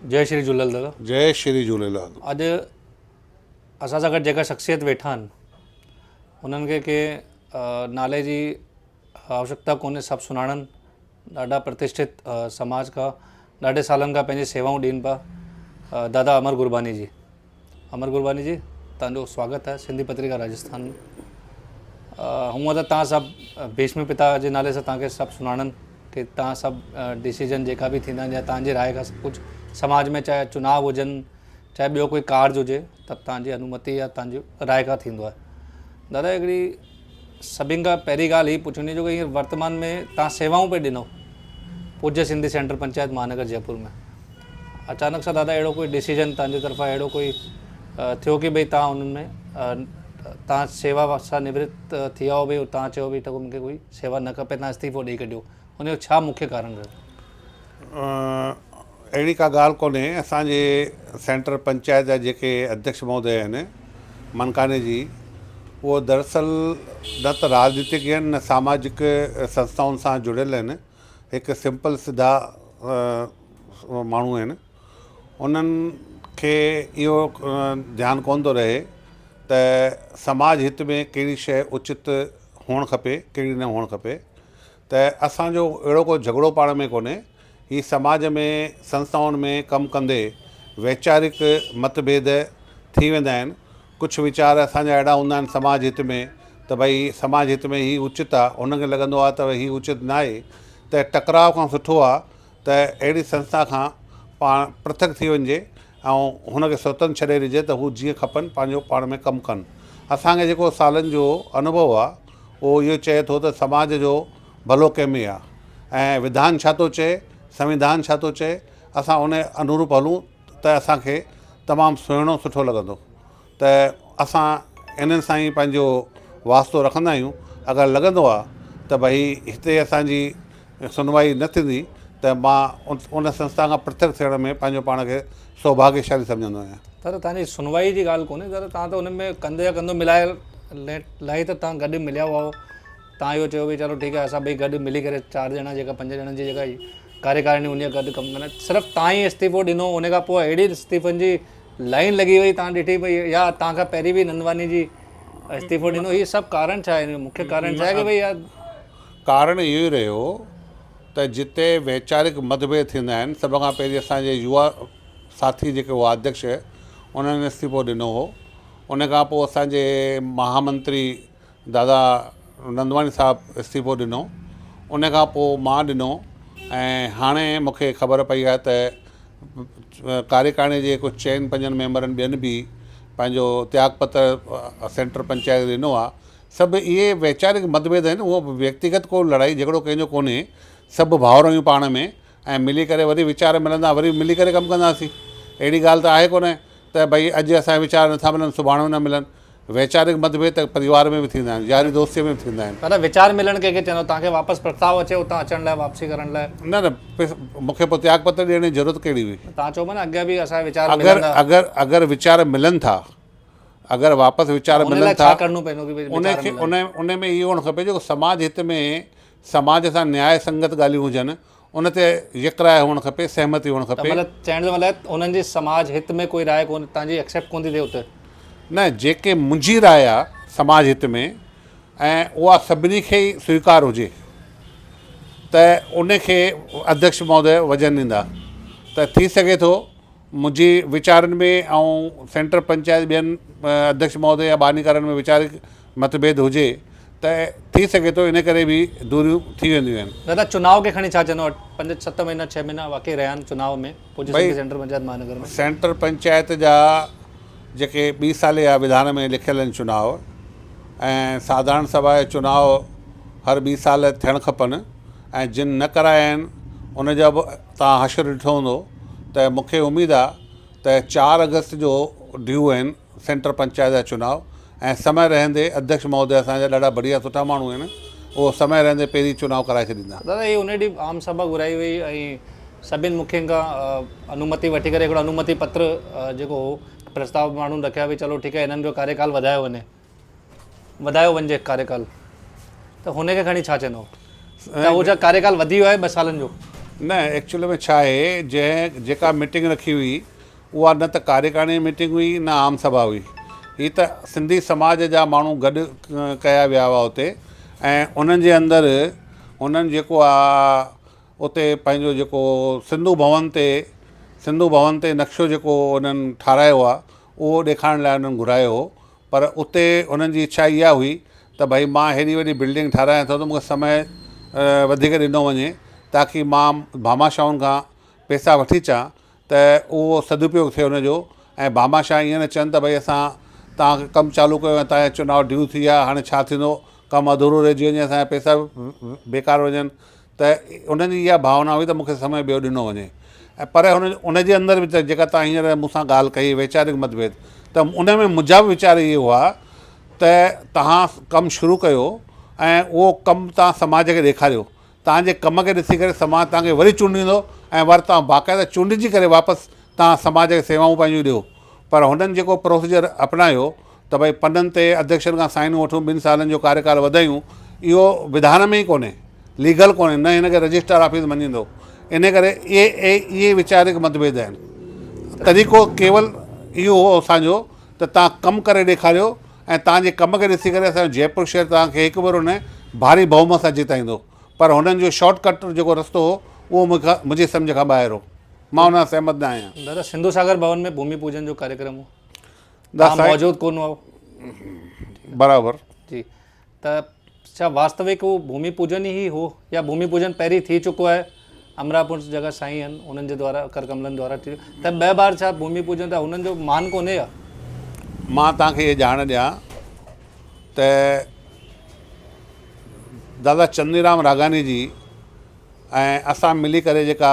जय श्री झूलेलाल दादा। जय श्री झूलेलाल। अॼु असां सां गॾु जेका शख़्सियत वेठा आहिनि उन्हनि खे के नाले जी आवश्यकता कोन्हे, सभु सुञाणनि। ॾाढा प्रतिष्ठित समाज खां ॾाढे सालनि खां पंहिंजी सेवाऊं ॾियनि पिया। दादा अमर गुरबानी जी। अमर गुरबानी जी, तव्हांजो स्वागत आहे सिंधी पत्रिका राजस्थान में। हूअं त तव्हां सभु भीष्म पिता जे नाले सां तव्हांखे सभु सुञाणनि कि तव्हां सभु डिसीजन जेका बि थींदा आहिनि या तव्हांजी राय खां सभु कुझु समाज में, चाहे चुनाव हुजनि चाहे ॿियो कोई कार्य हुजे, त तव्हांजी अनुमति या तव्हांजी राय खां थींदो आहे। दादा, हिकिड़ी सभिनि खां पहिरीं ॻाल्हि हीअ पुछणी जो कि हींअर वर्तमान में तव्हां सेवाऊं पे ॾिनो पूज्य सिंधी सेंटर पंचायत महानगर जयपुर में। अचानक सां दादा अहिड़ो कोई डिसीजन तव्हांजी तरफ़ां अहिड़ो कोई थियो कि भई तव्हां उन्हनि में तव्हां सेवा सां निवृत्त थी विया हो, भई तव्हां चयो भई त मूंखे कोई सेवा न खपे, तव्हां इस्तीफ़ो ॾेई कढियो, उनजो छा मुख्य कारण रहियो? अहिड़ी का ॻाल्हि कोन्हे। असांजे सेंटर पंचायत जा जेके अध्यक्ष महोदय आहिनि मनकाने जी, उहो दरअसल न त राजनीतिक आहिनि न सामाजिक संस्थाउनि सां जुड़ियल आहिनि। हिकु सिंपल सिधा माण्हू आहिनि। उन्हनि खे इहो ध्यानु कोन थो रहे त समाज हित में कहिड़ी शइ उचित हुअणु खपे, कहिड़ी न हुअणु खपे। त असांजो अहिड़ो को झगड़ो पाण में कोन्हे। ही समाज में संस्थाउनि में कमु कंदे वैचारिक मतभेद थी वेंदा आहिनि। कुझु वीचार असांजा अहिड़ा हूंदा आहिनि समाज हित में त भई समाज हित में ही उचित आहे, उनखे लॻंदो आहे त ही उचित न आहे। त टकराव खां सुठो आहे त अहिड़ी संस्था खां पाण पृथक थी वञिजे ऐं हुनखे स्वतंत्र छॾे ॾिजे त हू जीअं खपनि पंहिंजो पाण में कमु कनि। असांखे जेको सालनि जो अनुभव आहे उहो इहो चए थो त समाज जो भलो कंहिंमें आहे ऐं विधान छा थो चए, संविधान छा थो चए, असां उन अनुरूप हलूं त असांखे तमामु सुहिणो सुठो लॻंदो। त असां इन्हनि सां ई पंहिंजो वास्तो रखंदा आहियूं। अगरि लॻंदो आहे त भई हिते असांजी सुनवाई न थींदी त मां उन संस्था खां पृथक थियण में पंहिंजो पाण खे सौभाग्यशाली सम्झंदो आहियां। दादा, तव्हांजी सुनवाई जी ॻाल्हि कोन्हे दादा, तव्हां त उन में कंधे जा कंधो मिलाए लाइ त तव्हां गॾु मिलिया हुआ हो। तव्हां इहो चयो भई चलो ठीकु आहे, असां ॿई गॾु मिली करे 4 ॼणा जेका 5 ॼणनि जी जेका कार्यकारिणी उन गॾु कमु कंदा। सिर्फ़ु तव्हां ई इस्तीफ़ो ॾिनो, उन खां पोइ अहिड़ी इस्तीफ़नि जी लाइन लॻी वई, तव्हां ॾिठी भई या तव्हां खां पहिरीं बि नंदवानी जी इस्तीफ़ो ॾिनो। हीअ सभु कारण छा आहे? मुख्य कारण छा आहे कि भई यार? कारण इहो ई रहियो त जिते वैचारिक मतभेद थींदा आहिनि, सभ खां पहिरीं असांजे युवा साथी जेके हुआ अध्यक्ष, उन्हनि इस्तीफ़ो ॾिनो हो। उन खां पोइ असांजे महामंत्री दादा नंदवानी साहबु इस्तीफ़ो ॾिनो। उन खां पोइ मां ॾिनो ऐं हाणे मूंखे ख़बर पई आहे त कार्यकारिणी जे कुझु 4-5 मेंबरनि ॿियनि बि पंहिंजो त्यागपत्र सेंटर पंचायत ॾिनो आहे। सभु इहे वैचारिक मतभेद आहिनि, उहो व्यक्तिगत को लड़ाई झगड़ो कंहिंजो कोन्हे। सभु भाउर आहियूं पाण में ऐं मिली करे वरी वीचार मिलंदा, वरी मिली करे कमु कंदासीं। अहिड़ी ॻाल्हि त आहे कोन्हे त भई अॼु असांजा वीचार नथा मिलनि सुभाणे न मिलनि। वैचारिक मतभेद त परिवार में बि थींदा आहिनि, यारी दोस्तीअ में बि थींदा आहिनि। दादा, वीचार मिलनि कंहिंखे चवंदो? तव्हांखे वापसि प्रस्ताव अचे उतां अचण लाइ, वापसी करण लाइ? न मूंखे पोइ त्यागपत्र ॾियण जी ज़रूरत कहिड़ी हुई? तव्हां चओ न अॻियां बि असांजा वीचार अगरि वीचार मिलनि था, अगरि वापसि वीचार मिलनि था, उन में इहो हुअणु खपे जेको समाज हित में समाज सां न्याय संगत ॻाल्हियूं हुजनि, उन ते यकराय हुअणु खपे, सहमति हुअणु खपे। मतिलबु चइण जो मतिलबु उन्हनि जी समाज हित में कोई राय कोन्हे, तव्हांजी एक्सेप्ट कोन थी थिए उते? न, जेके मुंहिंजी राय आहे समाज हित में ऐं उहा सभिनी खे ई स्वीकार हुजे त उनखे अध्यक्ष महोदय वजन ॾींदा। त थी सघे थो मुंहिंजी वीचारनि में ऐं सेंटर पंचायत ॿियनि अध्यक्ष महोदय या बानीकारनि में वीचारिक मतभेद हुजे त थी सघे थो इन करे बि दूरियूं थी वेंदियूं आहिनि। दादा, चुनाव खे खणी छा चवंदो? 5-7 महीना 6 महीना वाकई रहिया आहिनि चुनाव में सेंटर पंचायत महानगर में। सेंटर पंचायत जा जेके 2 साल या विधान में लिखियल आहिनि चुनाव, ऐं साधारण सभा जा चुनाव हर 2 साल थियणु खपनि ऐं जिन न कराया आहिनि उनजा बि तव्हां हशर ॾिठो हूंदो। त मूंखे उमेदु आहे त 4 अगस्त जो ड्यू आहिनि सेंटर पंचायत जा चुनाव ऐं समय रहंदे अध्यक्ष महोदय असांजा ॾाढा बढ़िया सुठा माण्हू आहिनि, उहो समय रहंदे पहिरीं चुनाव कराए छॾींदा। दादा, इहे उन ॾींहुं आम सभा घुराई वई ऐं सभिनि मुखियुनि खां अनुमति वठी करे हिकिड़ो अनुमति पत्र जेको हो प्रस्ताव माण्हुनि रखिया भई चलो ठीकु आहे हिननि जो कार्यकाल वधायो वञे कार्यकाल, त हुनखे खणी छा चवंदो? त उहो छा कार्यकाल वधी वियो आहे 2 सालनि जो? न एक्चुअल में छा आहे, जेका मीटिंग रखी हुई उहा न त कार्यकारिणी मीटिंग हुई न आम सभा हुई। ही त सिंधी समाज जा माण्हू गॾु कया विया हुआ उते, ऐं उन्हनि जे अंदरि उन्हनि जेको आहे उते पंहिंजो जेको सिंधु भवन ते नक्शो जेको उन्हनि ठारायो आहे उहो ॾेखारण लाइ उन्हनि घुरायो हो। पर उते उन्हनि जी इच्छा इहा हुई त भई मां हेॾी वॾी बिल्डिंग ठारायां थो त मूंखे समय वधीक ॾिनो वञे ताकी मां भामाशाहुनि खां पैसा वठी अचां त उहो सदुपयोग थिए हुनजो, ऐं भामाशाह ईअं न चवनि त भई असां तव्हांखे कमु चालू कयो ऐं तव्हांजा चुनाव ड्यू थी विया, हाणे छा थींदो, कमु अधूरो रहिजी वञे, असांजा पैसा बेकार वञनि। त उन्हनि जी इहा भावना हुई त मूंखे समय ॿियो ॾिनो वञे। ऐं पर उनजे अंदरि बि त जेका तव्हां हींअर मूंसां ॻाल्हि कई वैचारिक मतभेद, त उन में मुंहिंजा बि वीचार इहे हुआ त तव्हां कमु शुरू कयो ऐं उहो कमु तव्हां समाज खे ॾेखारियो, तव्हांजे कम खे ॾिसी करे समाज तव्हांखे वरी चूंडींदो ऐं वरी तव्हां बाक़ाइदा चूंडिजी करे वापसि तव्हां समाज खे सेवाऊं पंहिंजूं ॾियो। पर हुननि जेको प्रोसीजर अपनायो त भई पननि ते अध्यक्षनि खां साइनूं वठूं, 2 सालनि जो कार्यकाल वधायूं, इहो विधान में ई कोन्हे, लीगल कोन्हे, न हिनखे रजिस्टर ऑफिस मञींदो। इन करे इहे वीचारिक मतभेद आहिनि। तरीक़ो केवल इहो हो असांजो त तव्हां कमु करे ॾेखारियो ऐं तव्हांजे कम खे ॾिसी करे असांजो जयपुर शहर तव्हांखे हिकु भेरो न भारी बहुमत सां जिताईंदो। पर हुननि जो शॉर्टकट जेको रस्तो हो उहो मुंहिंजी सम्झ खां ॿाहिरि हो, मां हुन सां सहमत न आहियां। दादा, सिंधु सागर भवन में भूमि पूजन जो कार्यक्रम हो, मौजूदु कोन हुओ? बराबरि जी। त छा वास्तविक वो भूमि पूजन ही हो या भूमि पूजन पहिरीं थी चुको आहे? अमरापुर जगह साईं आहिनि उन्हनि जे द्वारा करकमलनि द्वारा थी, त 2 बार छा भूमि पूजन त हुननि जो मान कोन्हे या? मां तव्हांखे इहे ॼाण ॾियां त दादा चंदीराम रागानी जी ऐं असां मिली करे जेका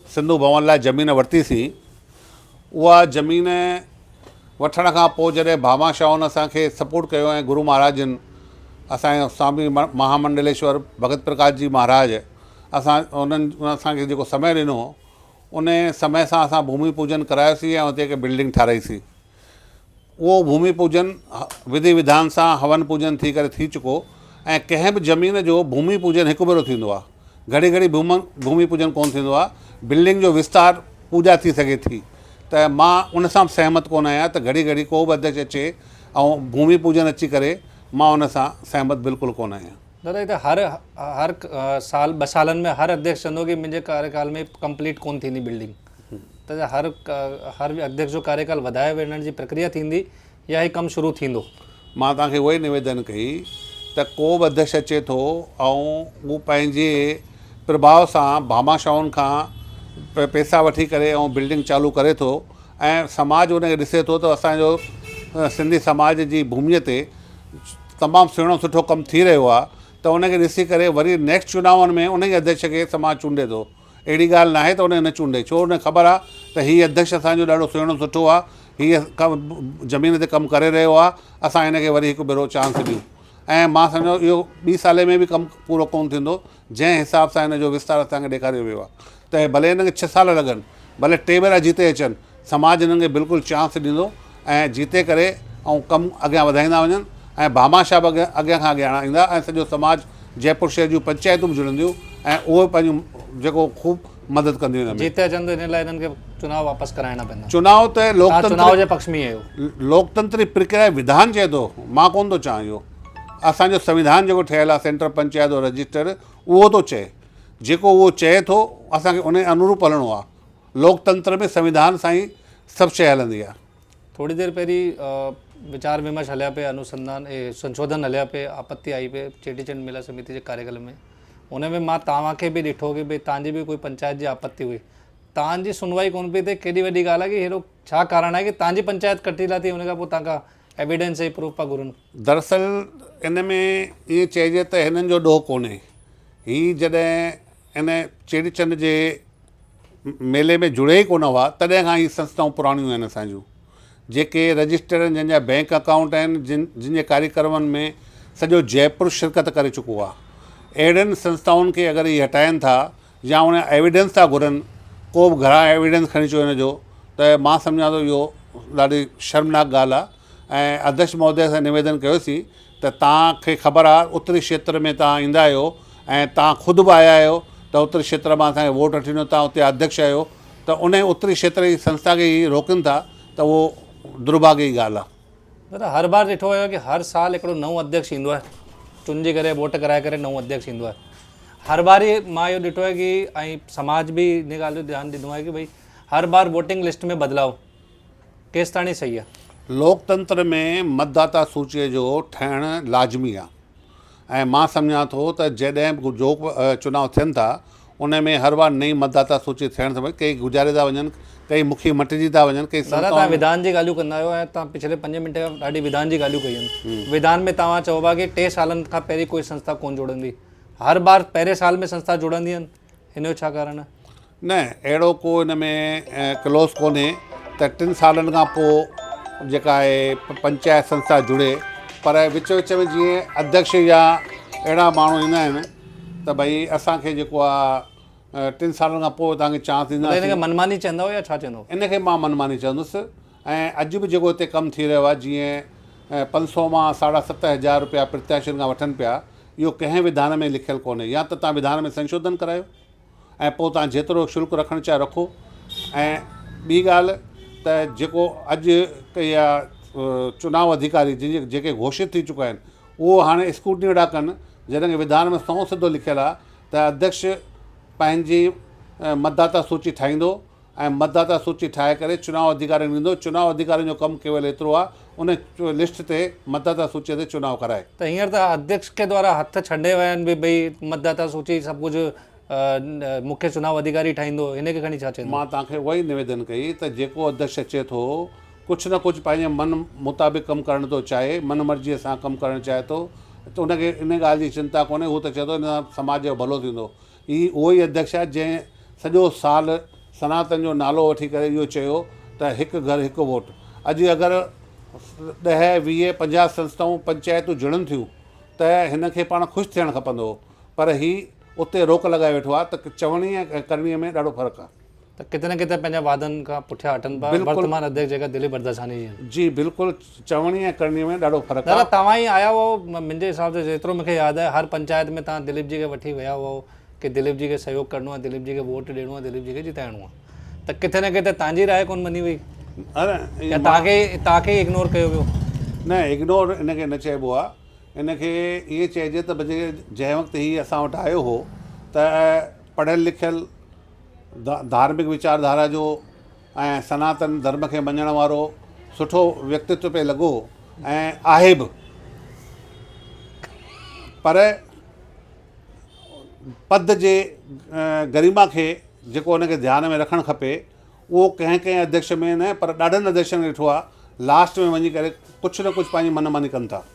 सिंधु भवन लाइ ज़मीन वरितीसीं, उहा ज़मीन वठण खां पोइ जॾहिं भामाशाहुनि असांखे सपोर्ट कयो ऐं गुरू महाराजनि असांजो स्वामी महामंडलेश्वर भगत प्रकाश जी महाराज उन्हनि असांखे जेको समय ॾिनो, उन समय सां असां भूमि पूजन करायोसीं ऐं हुते हिकु बिल्डिंग ठाराईसीं। उहो भूमि पूजन विधि विधान सां हवन पूजन थी करे थी चुको, ऐं कंहिं बि ज़मीन जो भूमि पूजन हिकु भेरो थींदो आहे, घड़ी घड़ी भूमि पूजन कोन थींदो आहे। बिल्डिंग जो विस्तार पूजा थी सघे थी, त मां उन सां सहमत कोन आहियां त घड़ी घड़ी को बि अध्यक्ष अचे ऐं भूमि पूजन अची करे, मां उन सां सहमत बिल्कुलु कोन आहियां। दादा, ये हर साल 2 सालनि में हर अध्यक्ष चवंदो कि मुंहिंजे कार्यकाल में कंप्लीट कोन थींदी बिल्डिंग, त हर अध्यक्ष जो कार्यकाल वधाए वञण जी प्रक्रिया थींदी या ही कमु शुरू थींदो? मां तव्हांखे उहो ई निवेदन कई त को बि अध्यक्ष अचे थो ऐं उहो पंहिंजे प्रभाव सां भामाशाहुनि खां पैसा वठी करे ऐं बिल्डिंग चालू करे थो ऐं समाज उनखे ॾिसे थो त असांजो सिंधी समाज जी भूमीअ ते तमामु सुहिणो सुठो कमु थी रहियो आहे, त उनखे ॾिसी करे वरी नेक्स्ट चुनावनि में उन ई अध्यक्ष खे समाज चूंडे थो। अहिड़ी ॻाल्हि न आहे त उन न चूंडे, छो उन ख़बर आहे त हीअ अध्यक्ष असांजो ॾाढो सुहिणो सुठो आहे, हीअ ज़मीन ते कमु करे रहियो आहे, असां हिनखे वरी हिकु भेरो चांस ॾियूं। ऐं मां सम्झो इहो 2 साल में बि कमु पूरो कोन थींदो, जंहिं हिसाब सां हिन जो विस्तार असांखे ॾेखारियो वियो आहे। त भले हिनखे 6 साल लॻनि, भले 2 भेरा जीते अचनि, समाज हिननि खे बिल्कुलु चांस ॾींदो ऐं जीते करे ऐं कमु अॻियां वधाईंदा वञनि ऐं भामाशाह बि अॻियां खां अॻियां ईंदा ऐं सॼो समाज जयपुर शहर जूं पंचायतूं बि जुड़ंदियूं ऐं उहे पंहिंजो जेको ख़ूब मदद कंदियूं आहिनि। जीते अचनि त हिन लाइ हिननि खे चुनाव वापसि कराइणा पवंदा। चुनाव त चुनाव जे पक्ष में आहियो? लोकतंत्री प्रक्रिया विधान चए थो, मां कोन थो चाहियां। इहो असांजो संविधान जेको ठहियलु आहे सेंट्रल पंचायत जो रजिस्टर, उहो थो चए, जेको उहो चए थो असांखे उन अनुरूप हलणो आहे। लोकतंत्र में संविधान सां ई सभु शइ हलंदी आहे। थोड़ी देर पहिरीं विचार विमर्श हलिया पे, अनुसंधान संशोधन हलिया पे, आपत्ति आई पे चेटीचंड मेला समिति जे कार्यक्रम में, उनमें मां तव्हांखे बि ॾिठो कि भई तव्हांजी बि कोई पंचायत जी आपत्ति हुई, तव्हांजी सुनवाई कोन पई थिए। केॾी वॾी ॻाल्हि आहे कि अहिड़ो छा कारण आहे कि तव्हांजी पंचायत कटी लाथी, उन खां पोइ तव्हां खां एविडेंस ऐं प्रूफ पिया घुरनि? दरअसल इन में ईअं चइजे त हिननि जो ॾोह कोन्हे। ही जॾहिं इन चेटीचंड जे मेले में जुड़े ई कोन हुआ, तॾहिं खां ही संस्थाऊं पुराणियूं आहिनि असांजूं, जेके रजिस्टर आहिनि, जंहिंजा बैंक अकाउंट आहिनि, जिन जे कार्यक्रमनि में सॼो जयपुर शिरकत करे चुको आहे। अहिड़ियुनि संस्थाउनि खे अगरि इहे हटाइनि था या उन एविडेंस था घुरनि, को बि घणा एविडेंस खणी अचो हिन जो, त मां सम्झां थो इहो ॾाढी शर्मनाक ॻाल्हि आहे। ऐं अध्यक्ष महोदय सां निवेदन कयोसीं त तव्हांखे ख़बर आहे उत्तरी क्षेत्र में तव्हां ईंदा आहियो ऐं तव्हां ख़ुदि बि आया आहियो, त ओतिरे क्षेत्र में असांखे वोट वठी ॾिनो, तव्हां उते अध्यक्ष आहियो, त उन ओतिरी क्षेत्र जी संस्था खे ई रोकनि था, त उहो दुर्भाग्य जी ॻाल्हि आहे। दादा हर बार ॾिठो आहे कि हर साल हिकिड़ो नओं अध्यक्ष ईंदो आहे, चुनिजी करे वोट कराए करे नओं अध्यक्ष ईंदो आहे। हर बार ई मां इहो ॾिठो आहे कि ऐं समाज बि इन ॻाल्हि जो ध्यानु ॾिनो आहे कि भई हर बार वोटिंग लिस्ट में बदिलाव केसि ताणी सही आहे? लोकतंत्र में मतदाता सूचीअ जो ठहिणु लाज़मी आहे ऐं मां सम्झां थो त जॾहिं बि जो चुनाव थियनि था उन में हर बार नई मतदाता सूची थियणु खपे। कई गुज़ारे था वञनि, कई मुखी मटिजी था वञनि, कई दादा तव्हां विधान जी ॻाल्हियूं कंदा आहियो ऐं तव्हां पिछले 5 मिंट खां ॾाढी विधान जी ॻाल्हियूं कयूं आहिनि। विधान में तव्हां चओ पिया कि 3 सालनि खां पहिरीं कोई संस्था कोन जुड़ंदी, हर बार पहिरें साल में संस्था जुड़ंदी आहिनि, हिन जो छा कारण आहे? न, अहिड़ो को हिन में क्लोज़ कोन्हे त 3 सालनि खां पोइ जेका आहे पंचायत संस्था जुड़े, पर विच विच में जीअं अध्यक्ष या अहिड़ा माण्हू ईंदा आहिनि त भई असांखे जेको आहे 3 सालनि खां पोइ तव्हांखे चांस ॾींदा। हिनखे मनमानी चवंदव या छा चवंदव? इनखे मां मनमानी चवंदुसि। ऐं अॼु बि जेको हिते कमु थी रहियो आहे, जीअं 500 मां 7,500 रुपया प्रत्याशियुनि खां वठनि पिया, इहो कंहिं विधान में लिखियलु कोन्हे। या त तव्हां विधान में संशोधन करायो ऐं पोइ तव्हां जेतिरो शुल्क रखणु चाहे रखो। ऐं ॿी ॻाल्हि त जेको अॼु इहा चुनाव अधिकारी जेके घोषित थी चुका आहिनि, उहो हाणे स्क्रूटनी वेड़ा कनि, जॾहिं विधान में सौ सिधो लिखियलु आहे त अध्यक्ष पंहिंजी मतदाता सूची ठाहींदो ऐं मतदाता सूची ठाहे करे चुनाव अधिकारी ॾींदो। चुनाव अधिकारी जो कमु केवल एतिरो आहे, उन लिस्ट ते मतदाता सूचीअ ते चुनाव कराए। त हींअर त अध्यक्ष के द्वारा हथ छॾे विया आहिनि भई भई मतदाता सूची सभु कुझु मुख्य चुनाव अधिकारी ठाहींदो, हिन खे खणी छा चवंदो? मां तव्हांखे उहा ई निवेदन कई त जेको अध्यक्ष अचे थो कुझु न कुझु पंहिंजे मन मुताबिक़ कमु करणु थो चाहे, मन मर्ज़ीअ सां कमु करणु चाहे थो, त उनखे इन ॻाल्हि जी चिंता कोन्हे। हू त चए थो इन सां समाज जो भलो थींदो। हीअ उहो ई अध्यक्ष आहे जंहिं सॼो साल सनातन जो नालो वठी करे इहो चयो त हिकु घर हिकु वोट। अॼु अगरि 10, 20, 50 संस्थाऊं पंचायतूं जुड़नि थियूं त हिन खे पाण ख़ुशि थियणु खपंदो, पर हीउ उते रोक लॻाए वेठो आहे। त चवणी ऐं करणीअ में ॾाढो फ़र्क़ु आहे। त किथे न किथे पंहिंजा वादनि खां पुठियां हटनि पिया वर्तमान अध्यक्ष जेका दिलीप बरदसानी जी आहिनि। जी बिल्कुलु, चवणी ऐं करणीअ में ॾाढो फ़र्क़ु आहे। दादा तव्हां ई आया हुओ, मुंहिंजे हिसाब सां जेतिरो मूंखे यादि आहे हर पंचायत में तव्हां दिलीप जी खे वठी विया हुआ कि दिलीप जी खे सहयोग करिणो आहे, दिलीप जी खे वोट ॾियणो आहे, दिलीप जी खे जिताइणो आहे। त किथे न किथे तव्हांजी राय कोन मञी वई, अरे तव्हांखे इग्नोर कयो वियो? न, इग्नोर इनखे न चइबो आहे। इनखे इहे चइजे त जंहिं वक़्तु हीअ असां वटि आयो हो त पढ़ियलु लिखियलु धार्मिक विचारधारा जो ऐं सनातन धर्म खे मञण वारो सुठो व्यक्तित्व पे लॻो ऐं आहे बि, पर पद जे गरिमा खे जेको उनखे ध्यान में रखणु खपे उहो कंहिं अध्यक्ष में न, पर ॾाढनि अध्यक्षनि खे ॾिठो आहे लास्ट में वञी करे कुझु न कुझु पंहिंजी मनमानी कनि था।